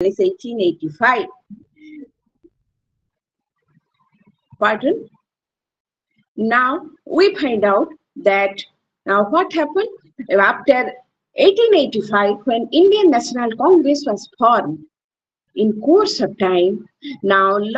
is 1885. Pardon? Now we find out that now what happened after 1885 when Indian National Congress was formed. In course of time, now when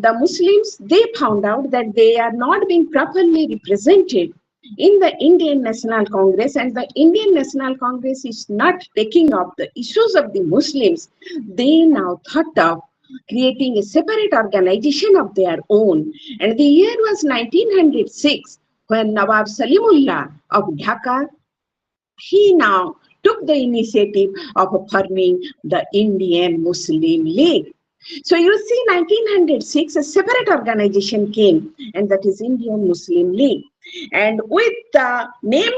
the Muslims they found out that they are not being properly represented in the Indian National Congress, and the Indian National Congress is not taking up the issues of the Muslims, they now thought of creating a separate organization of their own. And the year was 1906 when Nawab Salimullah of Dhaka, he now took the initiative of forming the Indian Muslim League. So you see, 1906, a separate organization came, and that is Indian Muslim League. And with the name,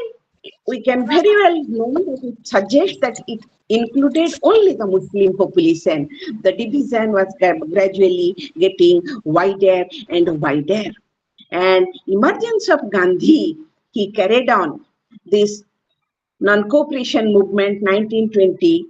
we can very well know that it suggests that it included only the Muslim population. The division was gradually getting wider and wider. And emergence of Gandhi, he carried on this non-cooperation movement 1920-21,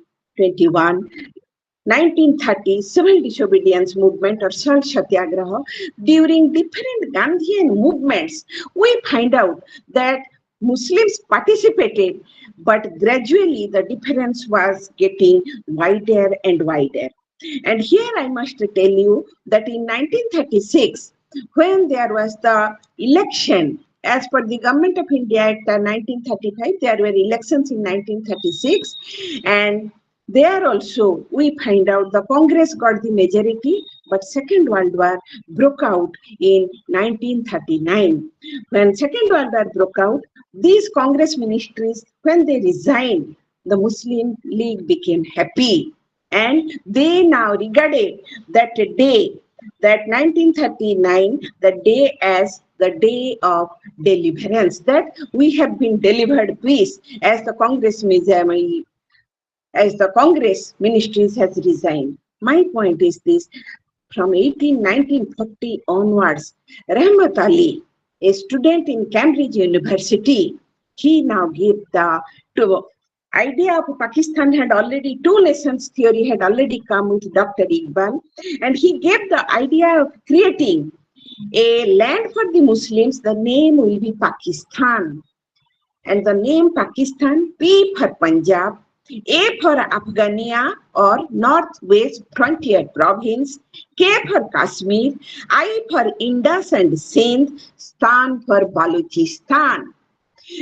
1930 civil disobedience movement or Salt Satyagraha. During different Gandhian movements, we find out that Muslims participated, but gradually the difference was getting wider and wider. And here I must tell you that in 1936, when there was the election, as per the Government of India Act 1935, there were elections in 1936, and there also we find out the Congress got the majority, but Second World War broke out in 1939. When Second World War broke out, these Congress ministries, when they resigned, the Muslim League became happy, and they now regarded that day, that 1939, the day as the day of deliverance, that we have been delivered peace as the Congress ministries has resigned. My point is this: from 1940 onwards, Rahmat Ali, a student in Cambridge University, he now gave the idea of Pakistan had already, two nations theory had already come with Dr. Iqbal, and he gave the idea of creating a land for the Muslims. The name will be Pakistan, and the name Pakistan, P for Punjab, A for Afghania or Northwest Frontier Province, K for Kashmir, I for Indus and Sindh, Stan for Balochistan.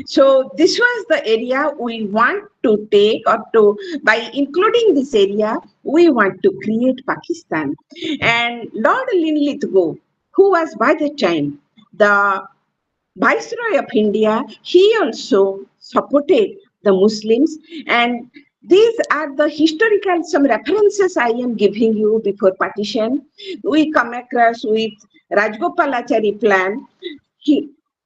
So this was the area we want to take, or to, by including this area, we want to create Pakistan. And Lord Linlithgow, who was by the time the Viceroy of India, he also supported the Muslims. And these are the historical, some references I am giving you before partition. We come across with Rajgopalachari plan.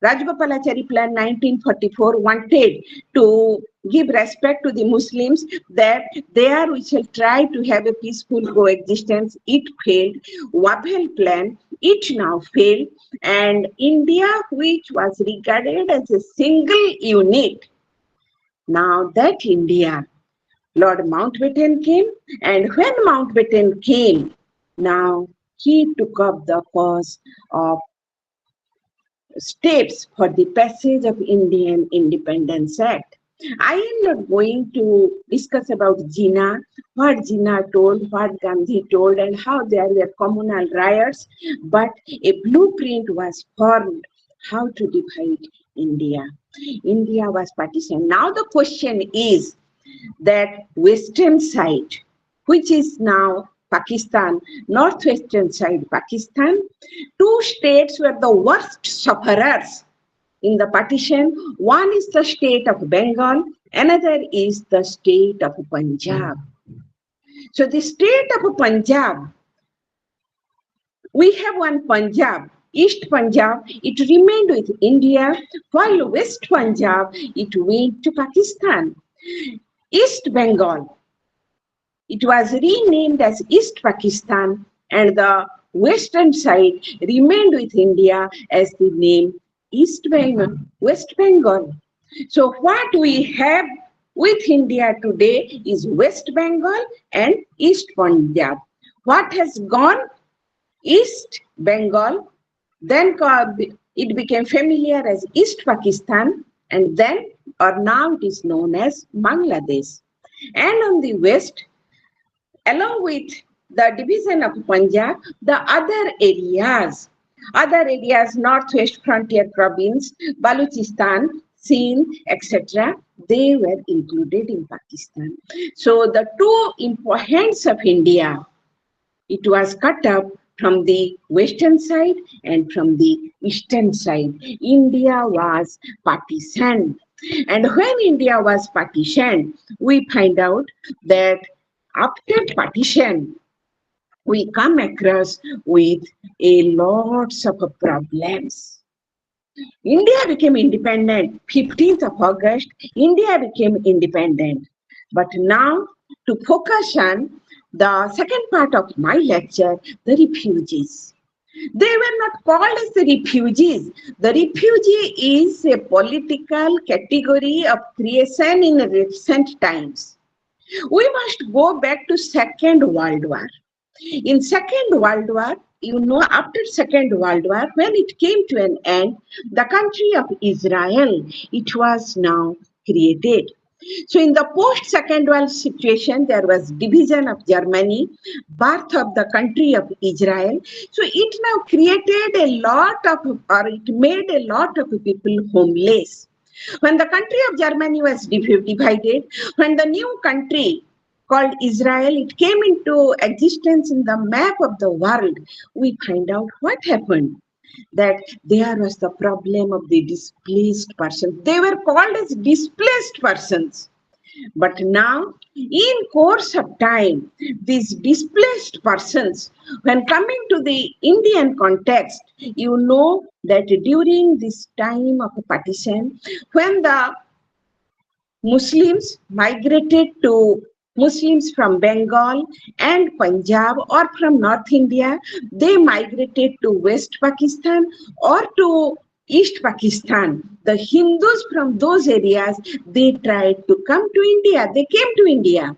Rajgopalachari plan 1944 wanted to give respect to the Muslims, that there we shall try to have a peaceful coexistence. It failed. Wabel plan, it now failed. And India, which was regarded as a single unit, now that India, Lord Mountbatten came, and when Mountbatten came, now he took up the cause of steps for the passage of Indian Independence Act. I am not going to discuss about Jinnah, what Jinnah told, what Gandhi told, and how there were communal riots, but a blueprint was formed how to divide India. India was partitioned. Now the question is that western side, which is now Pakistan, northwestern side Pakistan, two states were the worst sufferers in the partition. One is the state of Bengal, another is the state of Punjab. So the state of Punjab, we have one Punjab, East Punjab, it remained with India, while West Punjab, it went to Pakistan. East Bengal, it was renamed as East Pakistan, and the western side remained with India as the name West Bengal. So what we have with India today is West Bengal and East Punjab. What has gone? East Bengal, then it became familiar as East Pakistan, and then or now it is known as Bangladesh. And on the west, along with the division of Punjab, the other areas, northwest frontier province, Balochistan, Sindh, etc., they were included in Pakistan. So the two hands of India, it was cut up from the western side and from the eastern side. India was partitioned. And when India was partitioned, we find out that after partition, we come across with a lots of problems. India became independent. 15th of August, India became independent. But now, to focus on the second part of my lecture, the refugees. They were not called as the refugees. The refugee is a political category of creation in recent times. We must go back to Second World War. In Second World War, after Second World War, when it came to an end, the country of Israel, it was now created. So in the post-Second World situation, there was division of Germany, birth of the country of Israel. So it now created it made a lot of people homeless. When the country of Germany was divided, when the new country called Israel, it came into existence in the map of the world, we find out what happened. That there was the problem of the displaced persons. They were called as displaced persons. But now, in course of time, these displaced persons, when coming to the Indian context, you know that during this time of partition, when the Muslims from Bengal and Punjab or from North India, they migrated to West Pakistan or to East Pakistan. The Hindus from those areas, they tried to come to India. They came to India.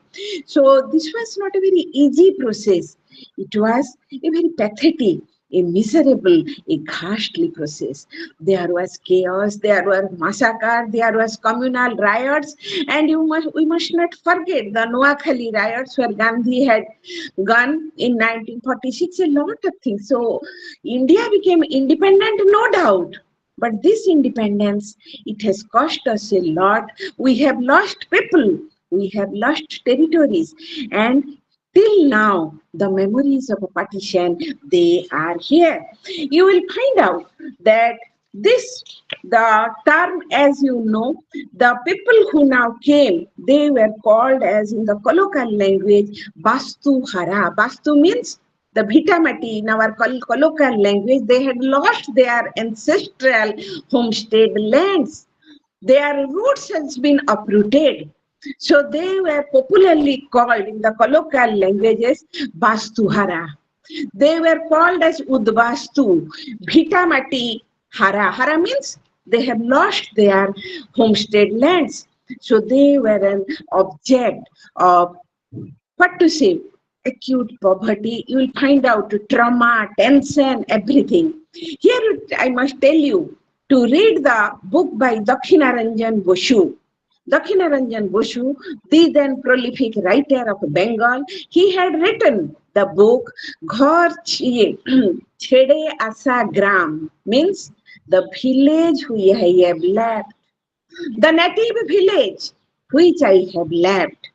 So this was not a very easy process. It was a very pathetic, a miserable, a ghastly process. There was chaos, there were massacres, there was communal riots, and we must not forget the Noakhali riots where Gandhi had gone in 1946, a lot of things. So India became independent, no doubt. But this independence, it has cost us a lot. We have lost people, we have lost territories, and till now, the memories of a partition, they are here. You will find out that the term, as you know, the people who now came, they were called as in the colloquial language, Bastu Hara. Bastu means the Bhitamati in our colloquial language. They had lost their ancestral homestead lands. Their roots has been uprooted. So they were popularly called in the colloquial languages Bastuhara. They were called as Udvastu, Bhitamati Hara. Hara means they have lost their homestead lands. So they were an object of, what to say, acute poverty. You will find out trauma, tension, everything. Here I must tell you to read the book by Dakshinaranjan Bosu. Dakshinaranjan Bosu, the then prolific writer of Bengal, he had written the book Ghar Chede Asa Gram, means the village which I have left, the native village which I have left.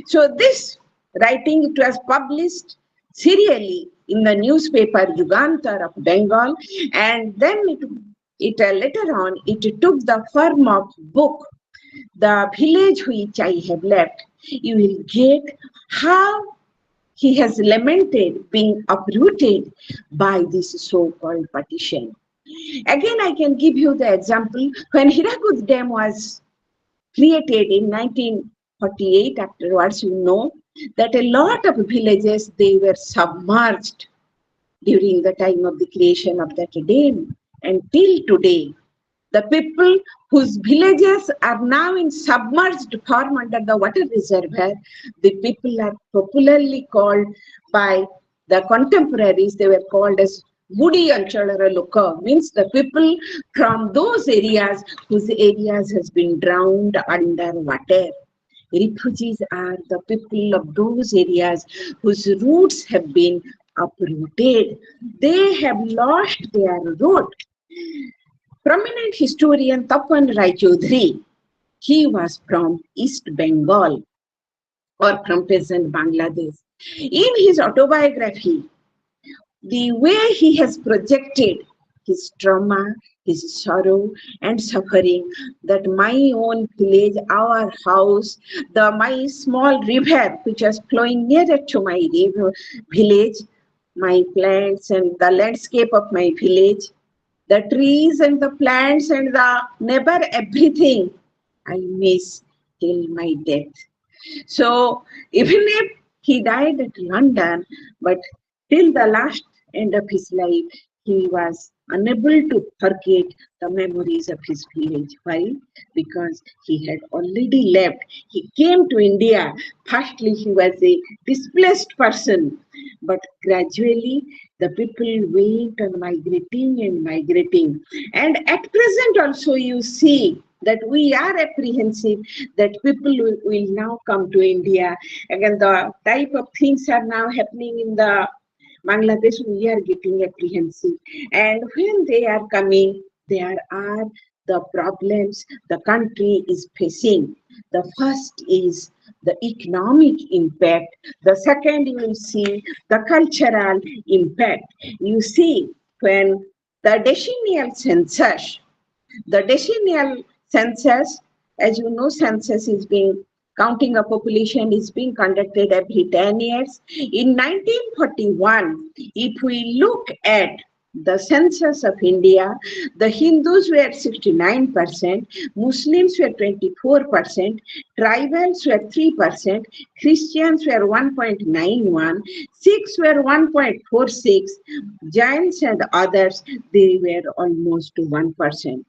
So this writing, it was published serially in the newspaper Yugantar of Bengal, and then later on it took the form of book, The Village Which I Have Left. You will get how he has lamented being uprooted by this so-called partition. Again, I can give you the example when Hirakud Dam was created in 1948. Afterwards, you know that a lot of villages, they were submerged during the time of the creation of that dam, and till today The people whose villages are now in submerged form under the water reservoir, the people are popularly called by the contemporaries, they were called as Woody Anchalara Loka, means the people from those areas whose areas has been drowned under water. Refugees are the people of those areas whose roots have been uprooted. They have lost their root. Prominent historian Tapan Rai Chaudhary, he was from East Bengal or from present Bangladesh. In his autobiography, the way he has projected his trauma, his sorrow and suffering, that my own village, our house, my small river which was flowing nearer to my village, my plants and the landscape of my village, the trees and the plants and the neighbor, everything I miss till my death. So even if he died at London, but till the last end of his life, he was unable to forget the memories of his village. Why? Because he had already left. He came to India. Firstly, he was a displaced person, but gradually the people went on migrating and migrating. And at present also you see that we are apprehensive that people will now come to India. Again, the type of things are now happening in the Bangladesh, we are getting apprehensive. And when they are coming, there are the problems the country is facing. The first is the economic impact. The second, you will see the cultural impact. You see, when the decennial census, as you know, census is being counting of population is being conducted every 10 years. In 1941, if we look at the census of India, the Hindus were 69%, Muslims were 24%, tribals were 3%, Christians were 1.91, Sikhs were 1.46, Jains and others, they were almost 1%.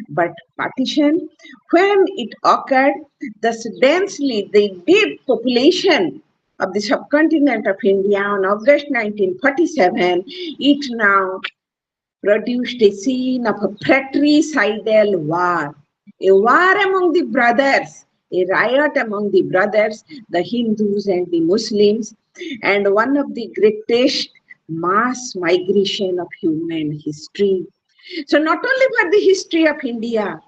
But partition, when it occurred, thus densely the deep population of the subcontinent of India on August 1947, it now produced a scene of a fratricidal war, a war among the brothers, a riot among the brothers, the Hindus and the Muslims, and one of the greatest mass migration of human history. So not only for the history of India,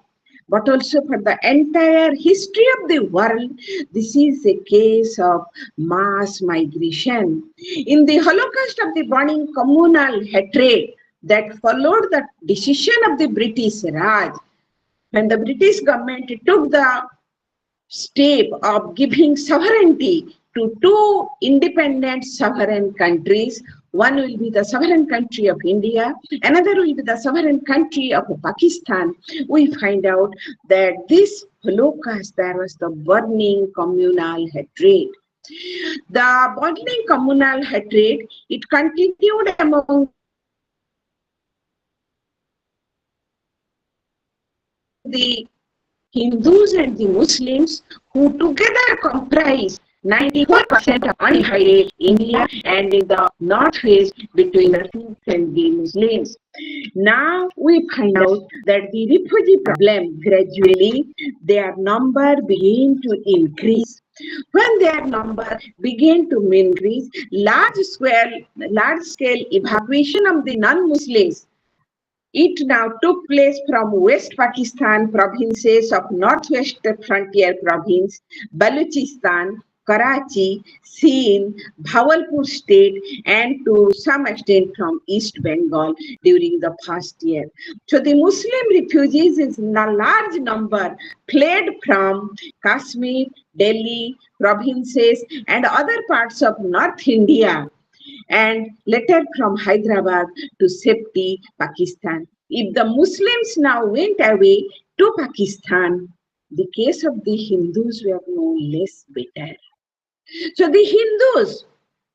but also for the entire history of the world, this is a case of mass migration. In the Holocaust of the burning communal hatred that followed the decision of the British Raj, when the British government took the step of giving sovereignty to two independent sovereign countries. One will be the sovereign country of India, another will be the sovereign country of Pakistan. We find out that this Holocaust, there was the burning communal hatred. The burning communal hatred, it continued among the Hindus and the Muslims, who together comprise 94% of undivided India, and in the northwest between the Sikhs and the Muslims. Now we find out that the refugee problem, gradually their number began to increase. When their number began to increase, large-scale evacuation of the non-Muslims, it now took place from West Pakistan provinces of Northwest Frontier Province, Balochistan, Karachi, Sindh, Bhavalpur state, and to some extent from East Bengal during the first year. So the Muslim refugees in a large number fled from Kashmir, Delhi, provinces, and other parts of North India, and later from Hyderabad to safety Pakistan. If the Muslims now went away to Pakistan, the case of the Hindus were no less bitter. So the Hindus,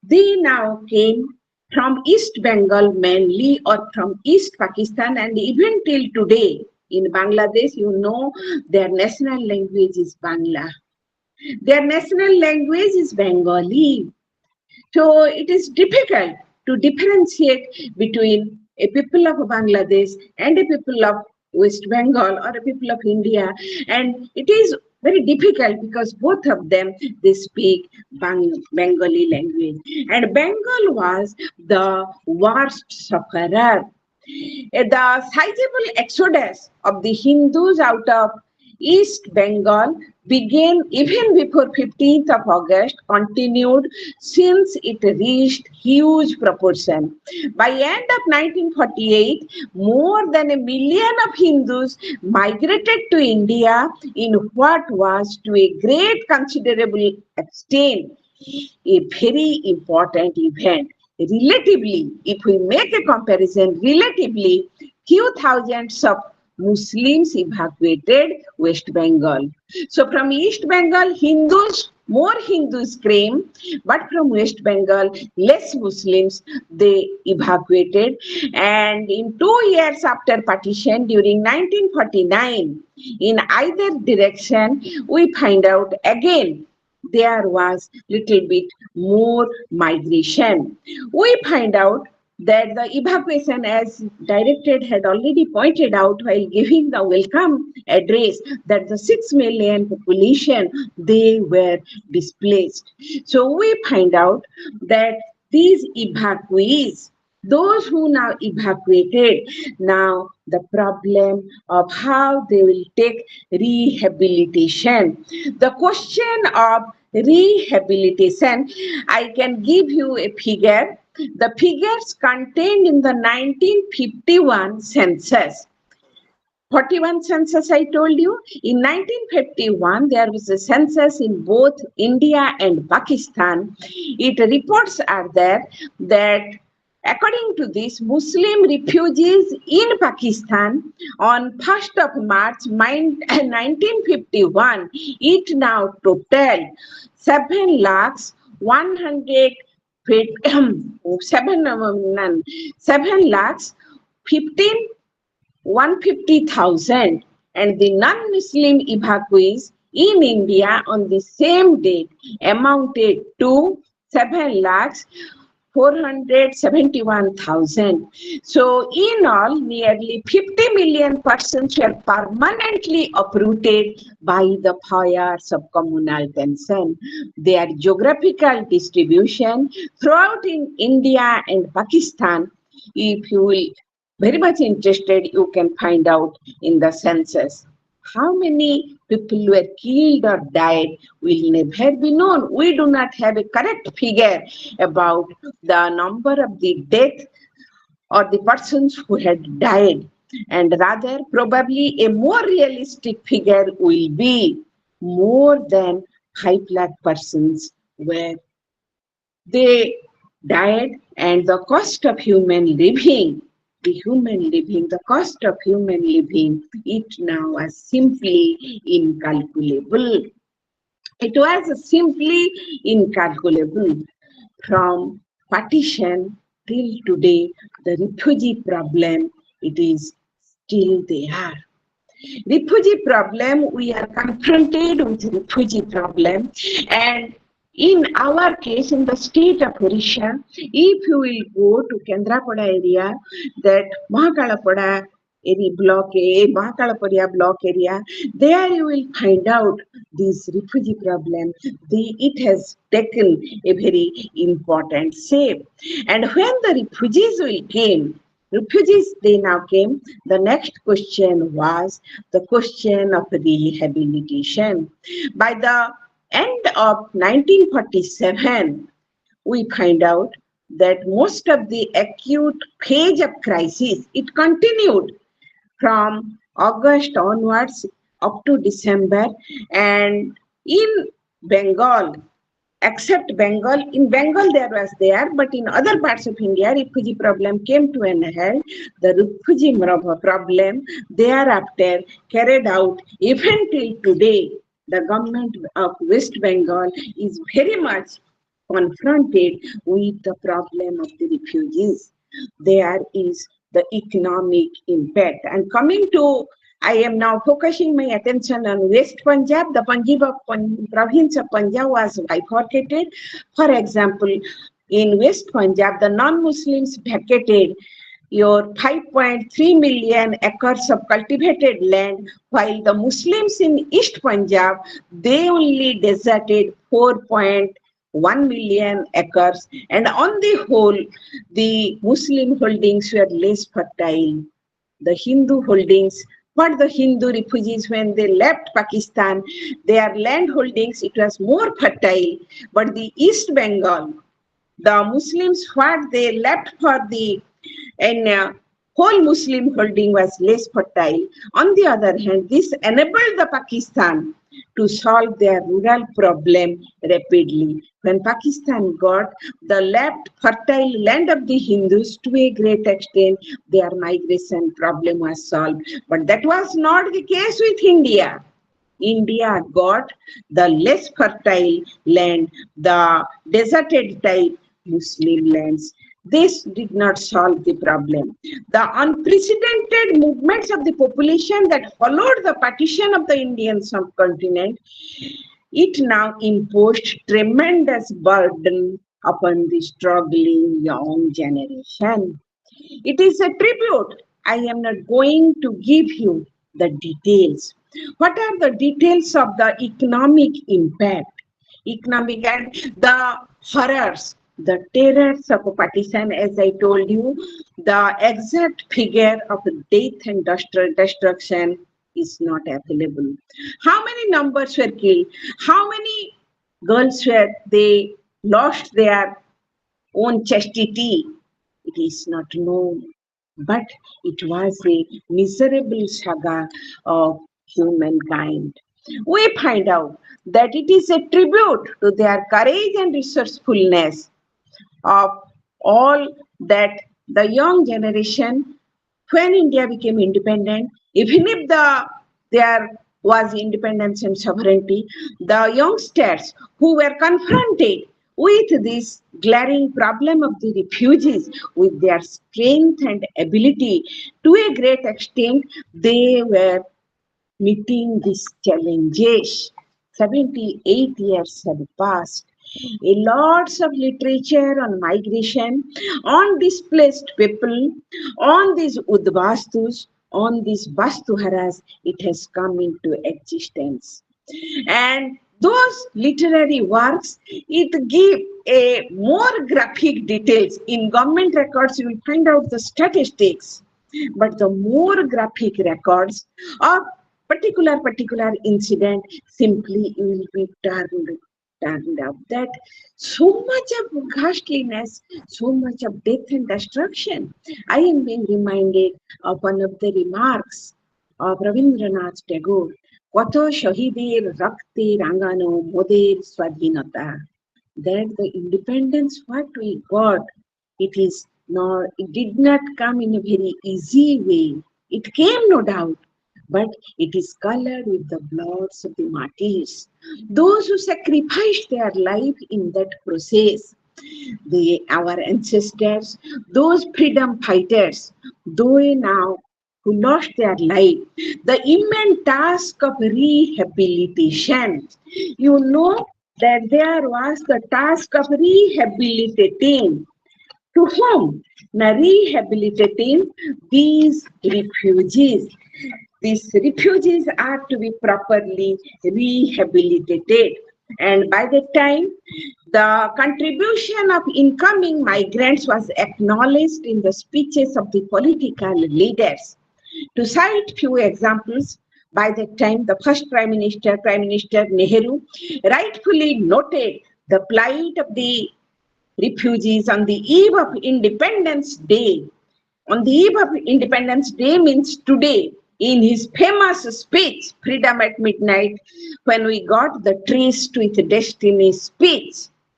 they now came from East Bengal mainly, or from East Pakistan, and even till today, In Bangladesh, you know, their national language is Bangla. Their national language is Bengali. So it is difficult to differentiate between a people of Bangladesh and a people of West Bengal or a people of India. And it is very difficult because both of them, they speak Bengali language. And Bengal was the worst sufferer. The sizable exodus of the Hindus out of East Bengal began even before 15th of August, continued since it reached huge proportion. By end of 1948, more than 1 million of Hindus migrated to India in what was to a great considerable extent a very important event. Relatively, if we make a comparison, relatively, few thousands of Muslims evacuated West Bengal. So from East Bengal, more Hindus came, but from West Bengal, less Muslims, they evacuated. And in 2 years after partition, during 1949, in either direction, we find out again there was little bit more migration. We find out that the evacuation, as directed had already pointed out while giving the welcome address, that the 6 million population, they were displaced. So we find out that these evacuees, those who now evacuated, now the problem of how they will take rehabilitation. The question of rehabilitation, I can give you a figure. The figures contained in the 1951 census. 41 census, I told you. In 1951, there was a census in both India and Pakistan. It reports are there that according to this, Muslim refugees in Pakistan on 1st of March 1951, it now total 7 lakhs 100 7 lakhs 150,000, and the non-Muslim evacuees in India on the same date amounted to 7 lakhs 471,000. So in all, nearly 50 million persons were permanently uprooted by the fires of communal tension. Their geographical distribution throughout in India and Pakistan, if you will very much interested, you can find out in the census. How many people were killed or died will never be known. We do not have a correct figure about the number of the death or the persons who had died. And rather, probably a more realistic figure will be more than 5 lakh persons where they died, and the cost of human living, the cost of human living, it now was simply incalculable. It was simply incalculable. From partition till today, the refugee problem, it is still there. Refugee problem, we are confronted with refugee problem, and in our case, in the state of Odisha, if you will go to Kendrapada area, that Mahakalapada area block A, Mahakalapada block area, there you will find out this refugee problem. It has taken a very important shape. And when the refugees they now came, the next question was the question of rehabilitation. By the end of 1947, we find out that most of the acute phase of crisis, it continued from August onwards up to December, and in Bengal, except Bengal, in Bengal there was there, but in other parts of India, refugee problem came to an end. The refugee problem thereafter carried out even till today. The government of West Bengal is very much confronted with the problem of the refugees. There is the economic impact. And coming to I am now focusing my attention on West Punjab. The province of Punjab was bifurcated. For example, in West Punjab, the non-Muslims vacated your 5.3 million acres of cultivated land, while the Muslims in East Punjab, they only deserted 4.1 million acres, and on the whole, the Muslim holdings were less fertile. The Hindu holdings, what the Hindu refugees when they left Pakistan, their land holdings, it was more fertile, but the East Bengal, the Muslims, what they left for the and whole Muslim holding was less fertile. On the other hand, this enabled the Pakistan to solve their rural problem rapidly. When Pakistan got the left fertile land of the Hindus to a great extent, their migration problem was solved. But that was not the case with India. India got the less fertile land, the deserted type Muslim lands. This did not solve the problem. The unprecedented movements of the population that followed the partition of the Indian subcontinent, it now imposed tremendous burden upon the struggling young generation. It is a tribute. I am not going to give you the details. What are the details of the economic impact? Economic and the horrors, the terrors of a partition, as I told you, the exact figure of death and destruction is not available. How many numbers were killed? How many girls were they lost their own chastity? It is not known, but it was a miserable saga of humankind. We find out that it is a tribute to their courage and resourcefulness of all that the young generation, when India became independent, even if there was independence and sovereignty, the youngsters who were confronted with this glaring problem of the refugees, with their strength and ability, to a great extent, they were meeting these challenges. 78 years have passed. A lots of literature on migration, on displaced people, on these udvastus, on these vastuharas, it has come into existence. And those literary works, it give a more graphic details. In government records, you will find out the statistics, but the more graphic records of particular incident, simply you will be turned out that so much of ghastliness, so much of death and destruction. I am being reminded of one of the remarks of Rabindranath Tagore, কত শহীদের রক্তে রাঙানো মোদের স্বাধীনতা, that the independence what we got, it did not come in a very easy way. It came, no doubt, but it is colored with the bloods of the martyrs, those who sacrificed their life in that process. Our ancestors, those freedom fighters, they now who lost their life, the immense task of rehabilitation. You know that there was the task of rehabilitating. To whom? Now, rehabilitating these refugees. These refugees are to be properly rehabilitated. And by the time the contribution of incoming migrants was acknowledged in the speeches of the political leaders. To cite few examples, by that time the first Prime Minister Nehru, rightfully noted the plight of the refugees on the eve of Independence Day. On the eve of Independence Day means today, in his famous speech, Freedom at Midnight, when we got the Tryst with Destiny speech.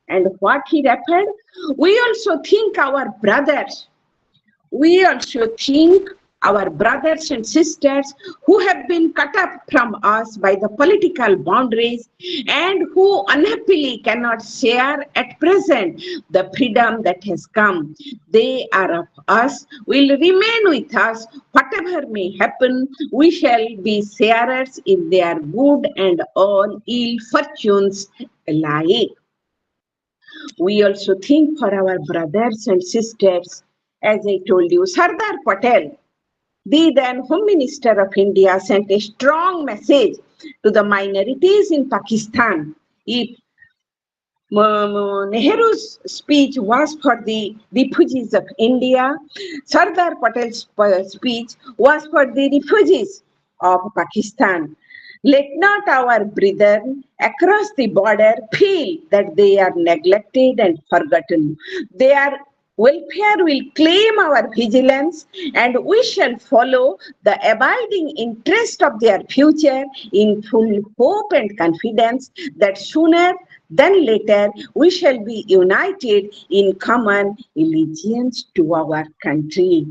And what he referred, we also think our brothers, we also think our brothers and sisters who have been cut up from us by the political boundaries and who unhappily cannot share at present the freedom that has come. They are of us, will remain with us. Whatever may happen, we shall be sharers in their good and all ill fortunes alike. We also think for our brothers and sisters, as I told you, Sardar Patel, the then Home Minister of India, sent a strong message to the minorities in Pakistan. If Nehru's speech was for the refugees of India, Sardar Patel's speech was for the refugees of Pakistan. Let not our brethren across the border feel that they are neglected and forgotten. Their welfare will claim our vigilance, and we shall follow the abiding interest of their future in full hope and confidence that sooner than later we shall be united in common allegiance to our country.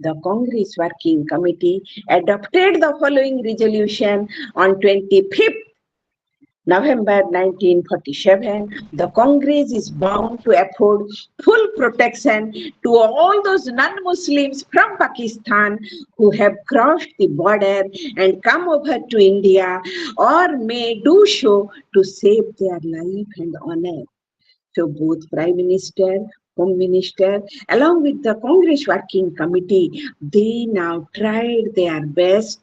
The Congress Working Committee adopted the following resolution on 25th November 1947, the Congress is bound to afford full protection to all those non-Muslims from Pakistan who have crossed the border and come over to India or may do so to save their life and honor. So both Prime Minister, Home Minister, along with the Congress Working Committee, they now tried their best,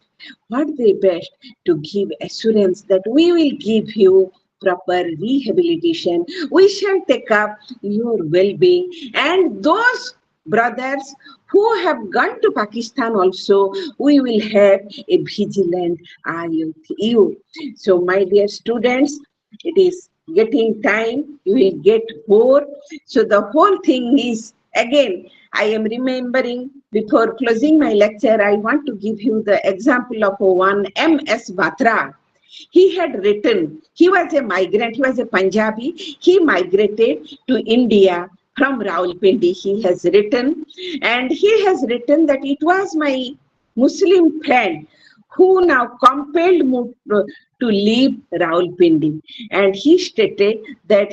what they best, to give assurance that we will give you proper rehabilitation. We shall take up your well-being. And those brothers who have gone to Pakistan also, we will have a vigilant eye on you. So my dear students, it is getting time, you will get bored. So the whole thing is, again, I am remembering before closing my lecture, I want to give you the example of one M.S. Batra. He had written, he was a migrant, he was a Punjabi, he migrated to India from Rawalpindi. He has written, and he has written that it was my Muslim friend who now compelled me to leave Rawalpindi. And he stated that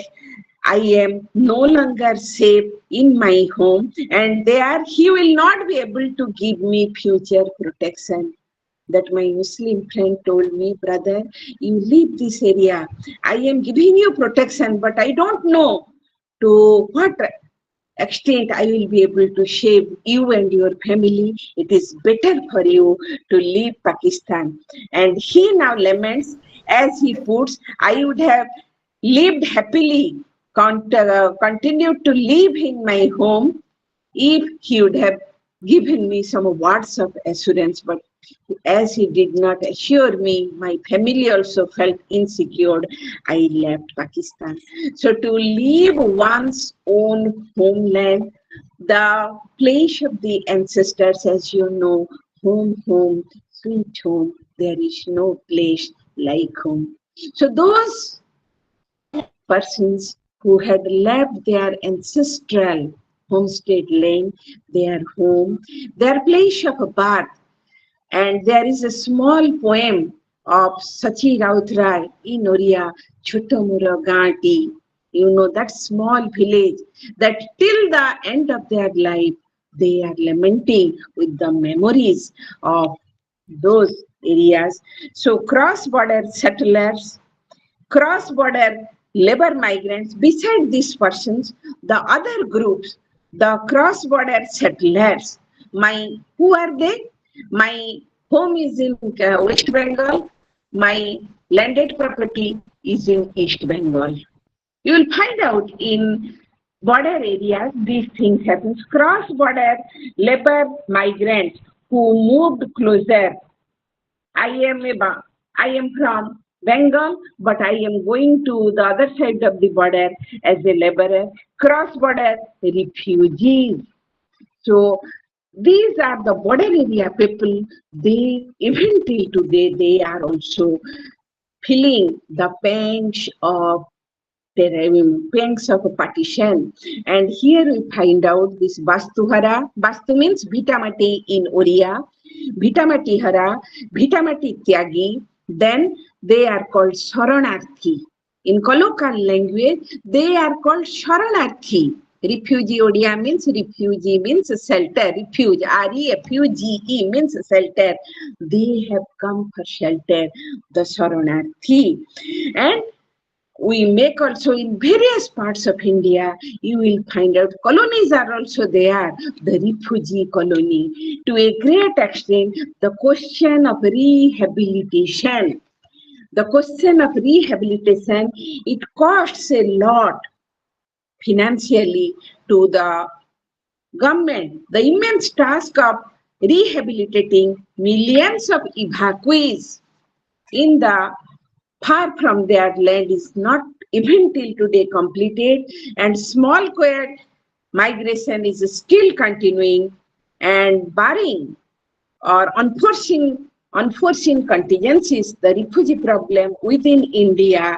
I am no longer safe in my home, and there he will not be able to give me future protection. That my Muslim friend told me, brother, you leave this area. I am giving you protection, but I don't know to what extent I will be able to save you and your family. It is better for you to leave Pakistan. And he now laments, as he puts, I would have lived happily, continued to live in my home if he would have given me some words of assurance. But as he did not assure me, my family also felt insecure. I left Pakistan. So to leave one's own homeland, the place of the ancestors, as you know, home, home, sweet home, there is no place like home. So those persons who had left their ancestral homestead land, their home, their place of birth, and there is a small poem of Sachi Raut Rai in Oriya, Chotomura Ganti. You know, that small village that till the end of their life, they are lamenting with the memories of those areas. So cross-border settlers, cross-border labor migrants, beside these persons, the other groups, the cross-border settlers, who are they? My home is in West Bengal. My landed property is in East Bengal. You will find out in border areas these things happen. Cross-border labor migrants who moved closer. I am from Bengal, but I am going to the other side of the border as a laborer. Cross-border refugees. So these are the border area people. They, even till today, they are also feeling the pangs of pangs of a partition. And here we find out this Bastuhara. Bastu means Vitamati in Oriya. Vitamati Hara, Vitamati Tyagi, then they are called Saranarthi. In colloquial language, they are called Sharanarthi. Refugee Odia means refugee means shelter. Refuge, R-E-F-U-G-E means shelter. They have come for shelter, the Sharanarthi. And we make also in various parts of India, you will find out colonies are also there, the refugee colony. To a great extent, the question of rehabilitation, it costs a lot financially to the government. The immense task of rehabilitating millions of evacuees in the far from their land is not even till today completed, and small quiet migration is still continuing, and barring or unforeseen contingencies, the refugee problem within India,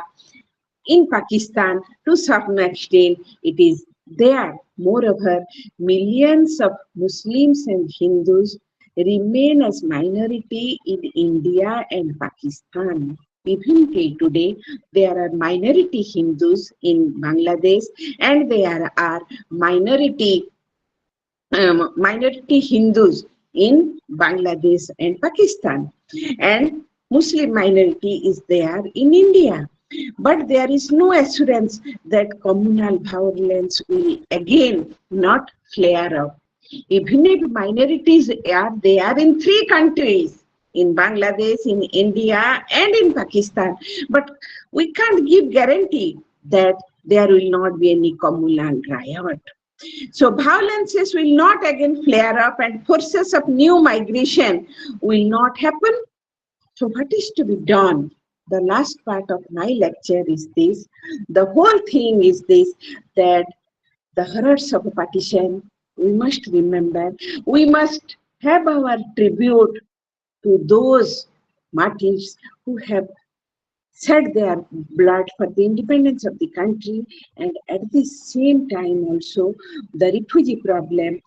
in Pakistan, to some extent, it is there. Moreover, millions of Muslims and Hindus remain as minority in India and Pakistan. Even till today, there are minority Hindus in Bangladesh, and there are minority Hindus in Bangladesh and Pakistan, and Muslim minority is there in India. But there is no assurance that communal violence will again not flare up. Even if minorities are there in 3 countries, in Bangladesh, in India, and in Pakistan, but we can't give guarantee that there will not be any communal riot. So violences will not again flare up, and forces of new migration will not happen. So what is to be done? The last part of my lecture is this. The whole thing is this, that the horrors of a partition, we must remember. We must have our tribute to those martyrs who have shed their blood for the independence of the country, and at the same time also the refugee problem,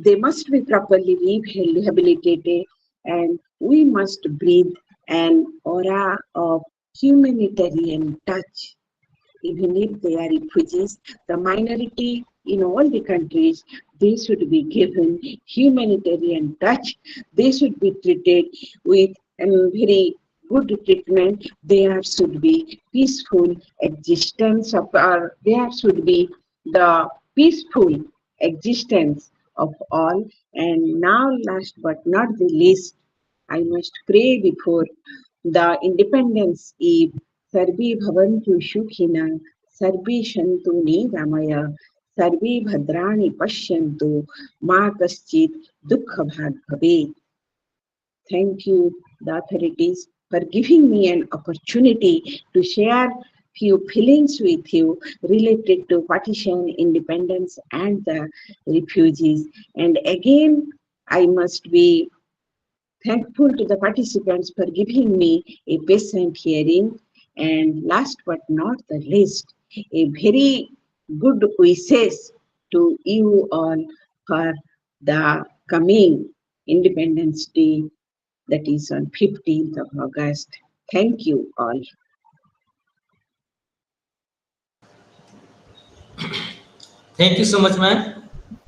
they must be properly rehabilitated, and we must breathe an aura of humanitarian touch. Even if they are refugees, the minority in all the countries, they should be given humanitarian touch. They should be treated with very good treatment. There should be peaceful existence of there should be the peaceful existence of all. And now, last but not the least, I must pray before the Independence Eve. Sarve bhavantu sukhina, sarve shantu niramaya, sarve bhadrani pashyantu, ma kaschit dukha bhag bhavet. Thank you, the authorities, for giving me an opportunity to share few feelings with you related to partition, independence, and the refugees. And again, I must be thankful to the participants for giving me a patient hearing. And last but not the least, a very good wishes to you all for the coming Independence Day, that is on 15th of August. Thank you all. Thank you so much, ma'am,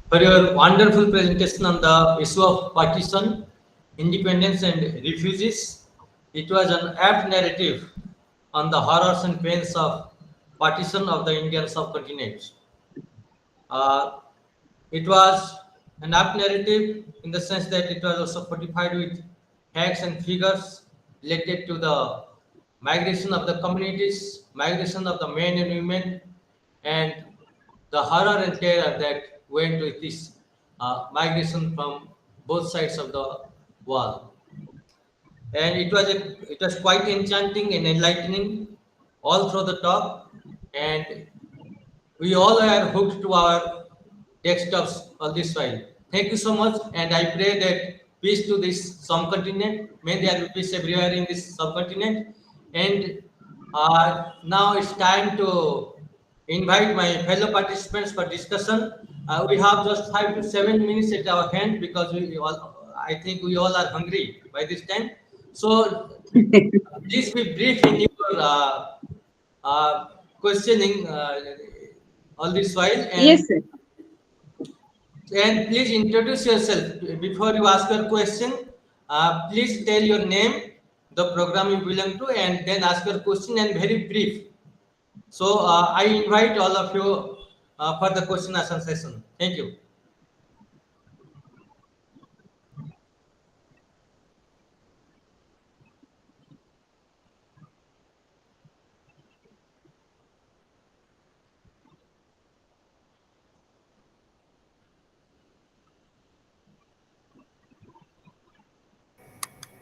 for your wonderful presentation on the issue of partition, independence, and refugees. It was an apt narrative on the horrors and pains of partition of the Indian subcontinent. Uh, it was an apt narrative in the sense that it was also fortified with facts and figures related to the migration of the communities, migration of the men and women, and the horror and terror that went with this migration from both sides of the wall. And it was quite enchanting and enlightening all through the talk, and we all are hooked to our desktops all this while. Thank you so much, and I pray that peace to this subcontinent. May there be peace everywhere in this subcontinent. And now it's time to invite my fellow participants for discussion. We have just 5 to 7 minutes at our hand because I think we all are hungry by this time. So please be brief in your questioning all this while, Yes, sir. and please introduce yourself before you ask your question. Please tell your name, the program you belong to, and then ask your question and very brief. So I invite all of you for the question answer session. Thank you.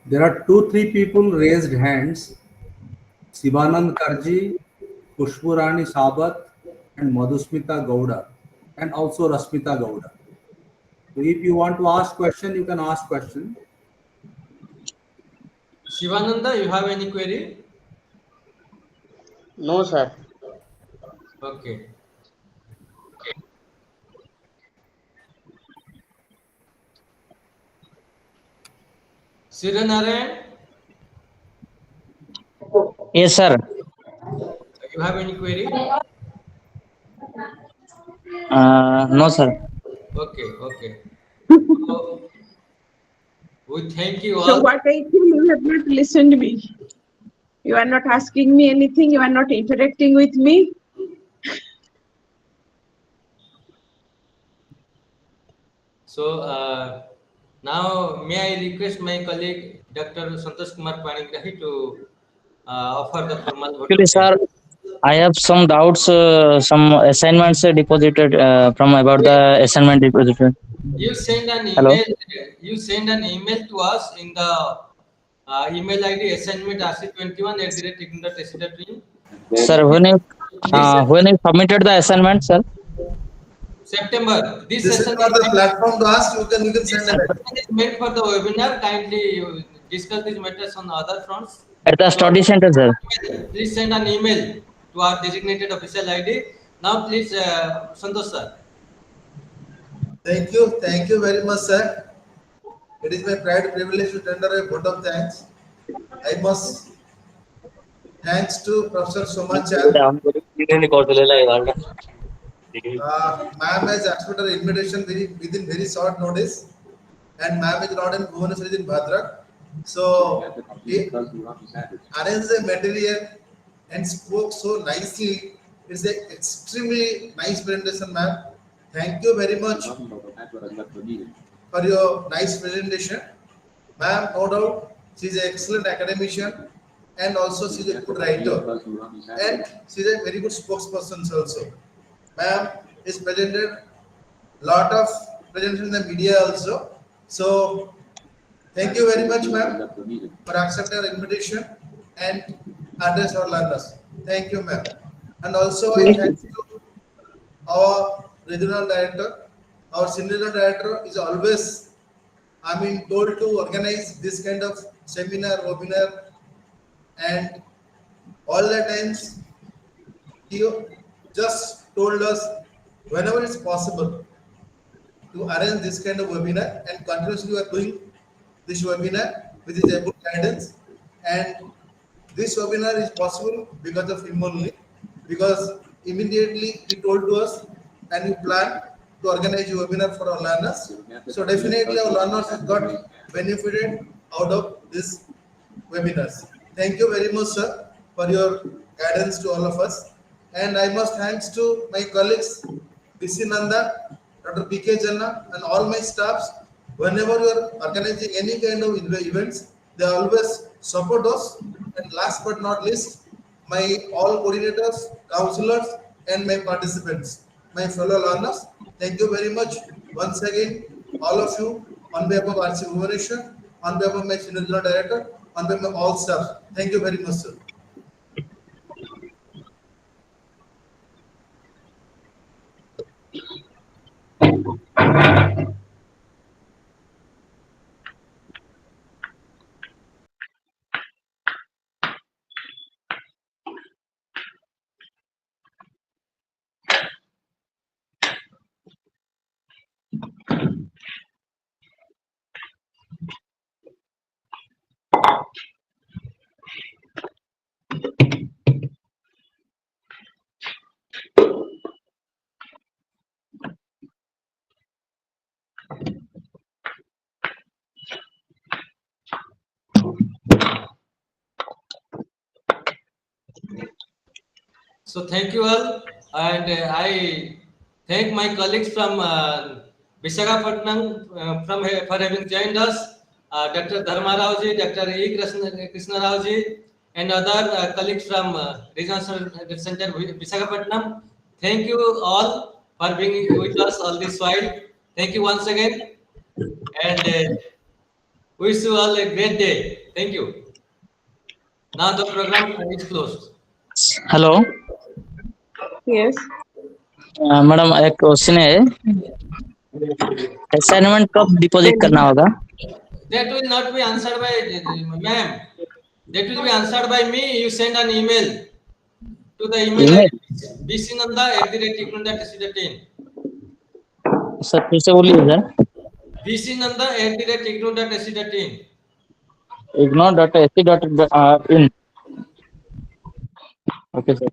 There are two, three people raised hands. Sivanand Karji, Pushpurani Sabat, and Madhusmita Gowda, and also Rasmita Gowda. So if you want to ask question, you can ask question. Shivananda, you have any query? No, sir. Okay. Siranarayan, Yes, sir. you have any query? No, sir. Okay, okay. So we thank you So all. what I feel, you have not listened to me. You are not asking me anything. You are not interacting with me. So now may I request my colleague Dr. Santosh Kumar Panigrahi to offer the formal vote Actually, of thanks. sir, I have some doubts. Some assignments deposited from about the assignment deposited. You send an Hello, email. You send an email to us in the email ID assignment rc21@technical.ac.in. sir. This When you submitted the assignment, sir. September. This This is session not is the platform to ask. You can this send a session is meant for the webinar. Kindly discuss these matters on other fronts. At the So study center, sir. please send an email to our designated official ID. Now please, Santosh sir. Thank you very much, sir. It is my pride privilege to tender a vote of thanks. I must thanks to Professor Somachan. Ma'am has accepted our invitation within very short notice, and ma'am is not in Bhubaneswar, is in Bhadrak. So he arranged the material and spoke so nicely. It's an extremely nice presentation, ma'am. Thank you very much for your nice presentation. Ma'am, no doubt, she is an excellent academician and also she is a good writer. And she is a very good spokesperson also. Ma'am is presented lot of presentation in the media also. So thank you very much, ma'am, for accepting our invitation and address our learners. Thank you, ma'am. And also I Thank thank you. you our regional director. Our senior director is always, told to organize this kind of seminar, webinar, and all the times he just told us whenever it's possible to arrange this kind of webinar, and continuously we are doing this webinar with his able guidance. And this webinar is possible because of him only, because immediately he told to us and we plan to organize a webinar for our learners. So definitely our learners have got benefited out of this webinars. Thank you very much, sir, for your guidance to all of us. And I must thanks to my colleagues, PC Nanda, Dr. PK Janna, and all my staffs. Whenever you are organizing any kind of events, they always support us. And last but not least, my all coordinators, counselors, and my participants, my fellow learners. Thank you very much once again, all of you, on behalf of RC Bhubaneswar, on behalf of my senior general director, on behalf of all staff. Thank you very much, sir. So thank you all, and I thank my colleagues from Visakhapatnam for having joined us, Dr. Dharma Raoji, Dr. E. Krishna Raoji, and other colleagues from Regional Center Visakhapatnam. Thank you all for being with us all this while. Thank you once again, and wish you all a great day. Thank you. Now the program is closed. Hello Yes. Madam एक question है, assignment कब deposit करना होगा? That will not be answered by ma'am. That will be answered by me. You send an email to the email email? bcnanda@ignorant.ac.in. Sir फिर से बोलिए sir. bcnanda@ignorant.ac.in. ignore.ac.in. Okay sir.